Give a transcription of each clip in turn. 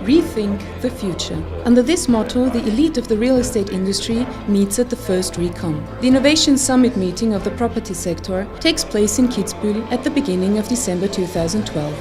Rethink the future. Under this motto, the elite of the real estate industry meets at the first re.comm. The Innovation Summit meeting of the property sector takes place in Kitzbühel at the beginning of December 2012.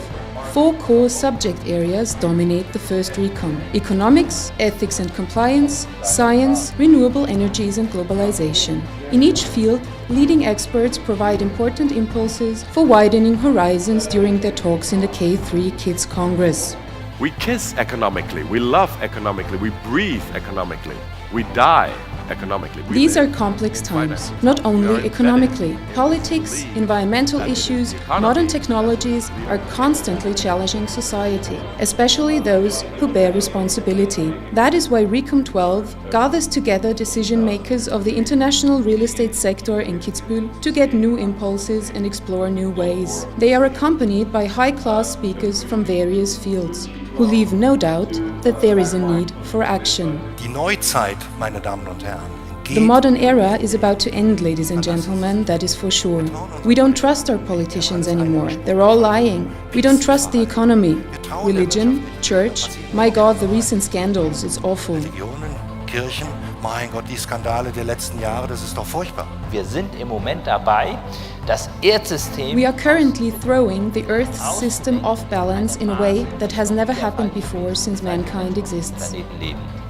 4 core subject areas dominate the first re.comm: economics, ethics and compliance, science, renewable energies and globalization. In each field, leading experts provide important impulses for widening horizons during their talks in the K3 Kids Congress. We kiss economically, we love economically, we breathe economically, we die economically. These are complex times, not only economically. Politics, environmental issues, modern technologies are constantly challenging society, especially those who bear responsibility. That is why re.comm 12 gathers together decision makers of the international real estate sector in Kitzbühel to get new impulses and explore new ways. They are accompanied by high-class speakers from various fields, who leave no doubt that there is a need for action. Die Neuzeit, meine Damen und Herren. The modern era is about to end, ladies and gentlemen, that is for sure. We don't trust our politicians anymore. They're all lying. We don't trust the economy, religion, church. My God, the recent scandals, it's awful. Religionen, Kirchen, mein Gott, die Skandale der letzten Jahre, das ist doch furchtbar. Wir sind im Moment dabei, das Erdsystem. We are currently throwing the Earth's system off balance in a way that has never happened before since mankind exists.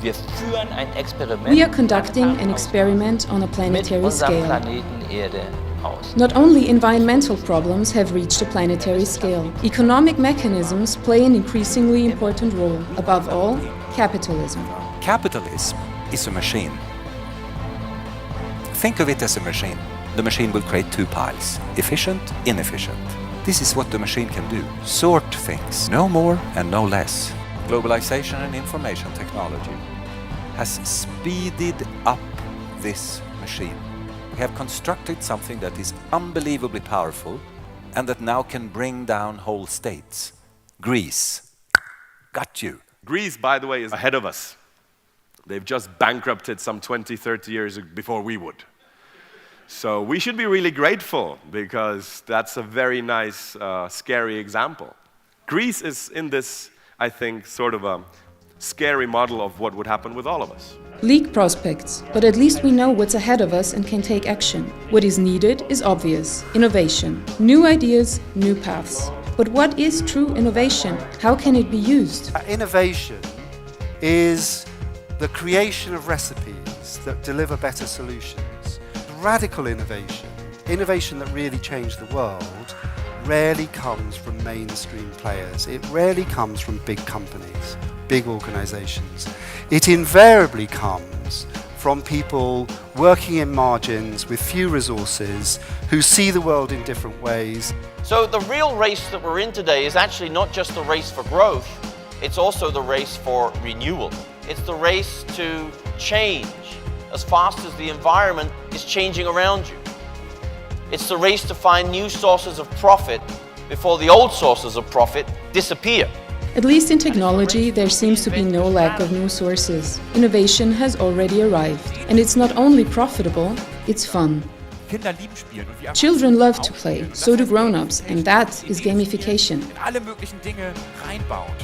Wir führen ein Experiment. We are conducting an experiment on a planetary scale. Planeten Erde aus. Not only environmental problems have reached a planetary scale, economic mechanisms play an increasingly important role. Above all, capitalism. Capitalism is a machine. Think of it as a machine. The machine will create 2 piles, efficient, inefficient. This is what the machine can do, sort things, no more and no less. Globalization and information technology has speeded up this machine. We have constructed something that is unbelievably powerful and that now can bring down whole states. Greece. Got you. Greece, by the way, is ahead of us. They've just bankrupted some 20, 30 years before we would. So we should be really grateful because that's a very nice, scary example. Greece is in this, I think, sort of a scary model of what would happen with all of us. Bleak prospects, but at least we know what's ahead of us and can take action. What is needed is obvious: innovation. New ideas, new paths. But what is true innovation? How can it be used? Innovation is the creation of recipes that deliver better solutions. Radical innovation, innovation that really changed the world, rarely comes from mainstream players. It rarely comes from big companies, big organizations. It invariably comes from people working in margins with few resources who see the world in different ways. So the real race that we're in today is actually not just the race for growth, it's also the race for renewal. It's the race to change as fast as the environment is changing around you. It's the race to find new sources of profit before the old sources of profit disappear. At least in technology, there seems to be no lack of new sources. Innovation has already arrived. And it's not only profitable, it's fun. Children love to play, so do grown-ups, and that is gamification.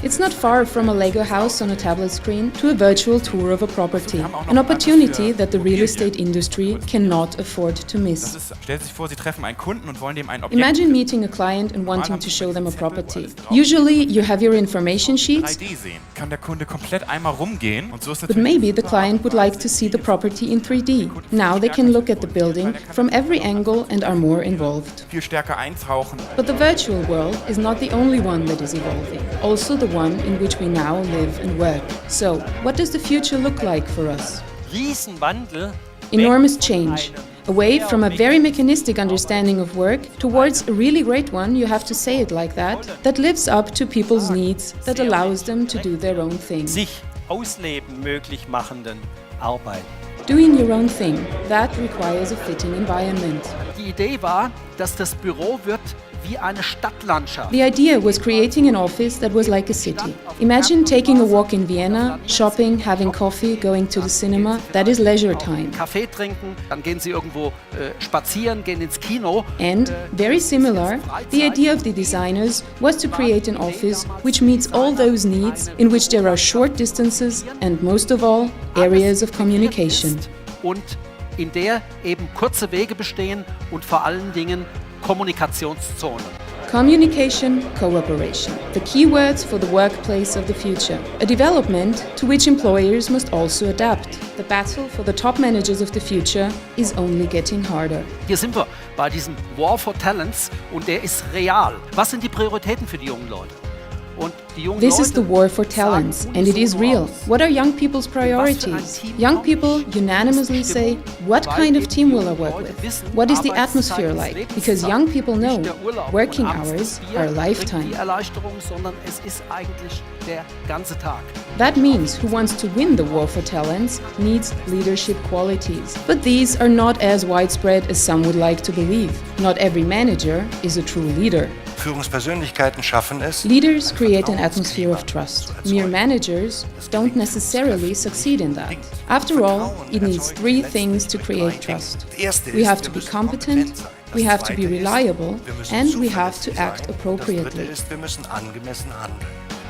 It's not far from a Lego house on a tablet screen to a virtual tour of a property, an opportunity that the real estate industry cannot afford to miss. Imagine meeting a client and wanting to show them a property. Usually you have your information sheets, but maybe the client would like to see the property in 3D. Now they can look at the building from every angle and are more involved. But the virtual world is not the only one that is evolving, also the one in which we now live and work. So, what does the future look like for us? Enormous change. Away from a very mechanistic understanding of work towards a really great one, you have to say it like that lives up to people's needs, that allows them to do their own thing. Ausleben möglich machenden Arbeit. Doing your own thing, that requires a fitting environment. Die Idee war, dass das Büro wird wie eine Stadtlandschaft. The idea was creating an office that was like a city. Imagine taking a walk in Vienna, shopping, having coffee, going to the cinema. That is leisure time. Kaffee trinken, dann gehen Sie irgendwo spazieren, gehen ins Kino. And, very similar, the idea of the designers was to create an office which meets all those needs, in which there are short distances and, most of all, areas of communication. Und in der eben kurze Wege bestehen und vor allen Dingen Kommunikationszonen. Communication, cooperation, the key words for the workplace of the future. A development to which employers must also adapt. The battle for the top managers of the future is only getting harder. Hier sind wir bei diesem War for Talents und der ist real. Was sind die Prioritäten für die jungen Leute? Und die jungen This is Leute the war for talents, and it is real. What are young people's priorities? Young people unanimously say, what kind of team will I work with? What is the atmosphere like? Because young people know working hours are a lifetime. Die Erleichterung, sondern es ist eigentlich der ganze Tag. That means who wants to win the war for talents needs leadership qualities. But these are not as widespread as some would like to believe. Not every manager is a true leader. Führungspersönlichkeiten schaffen es. Leaders create an atmosphere of trust. Mere managers don't necessarily succeed in that. After all, it needs three things to create trust. We have to be competent, we have to be reliable, and we have to act appropriately. Wir müssen angemessen handeln.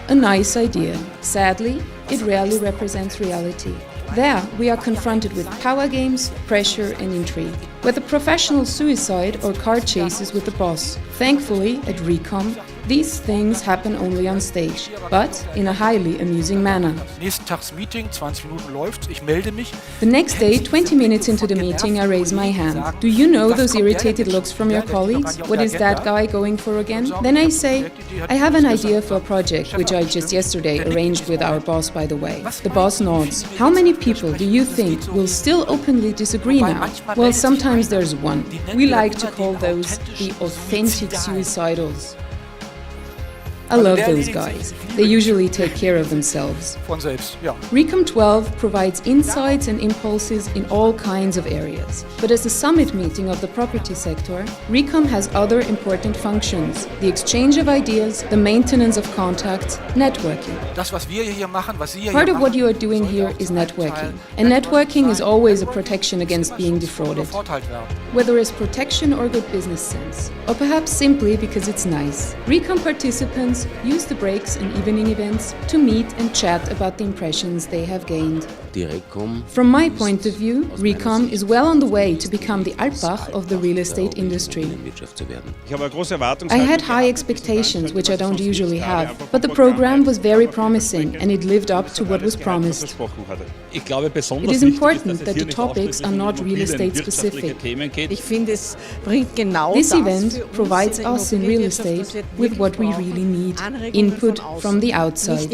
A nice idea. Sadly, it rarely represents reality. There, we are confronted with power games, pressure and intrigue. Whether professional suicide or car chases with the boss. Thankfully, at re.comm, these things happen only on stage, but in a highly amusing manner. Nächsten Tags Meeting, 20 Minuten läuft, ich melde mich. The next day, 20 minutes into the meeting, I raise my hand. Do you know those irritated looks from your colleagues? What is that guy going for again? Then I say, I have an idea for a project, which I just yesterday arranged with our boss, by the way. The boss nods. How many people do you think will still openly disagree now? Well, sometimes there's one. We like to call those the authentic suicidals. I love those guys. They usually take care of themselves. Von selbst, ja. re.comm 12 provides insights and impulses in all kinds of areas. But as a summit meeting of the property sector, re.comm has other important functions: the exchange of ideas, the maintenance of contacts, networking. Das, was wir hier machen, was Sie hier Part of machen, what you are doing here is networking. And networking is always a protection against being defrauded. Vorteil werden. Whether as protection or good business sense, or perhaps simply because it's nice. re.comm participants use the breaks and evening events to meet and chat about the impressions they have gained. From my point of view, re.comm is well on the way to become the Alpbach of the real estate industry. I had high expectations, which I don't usually have, but the program was very promising and it lived up to what was promised. It is important that the topics are not real estate specific. This event provides us in real estate with what we really need: input from the outside.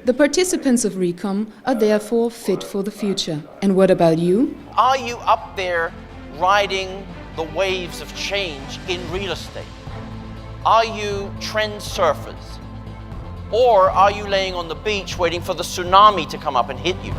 The participants of re.comm are therefore fit for the future. And what about you? Are you up there riding the waves of change in real estate? Are you trend surfers? Or are you laying on the beach waiting for the tsunami to come up and hit you?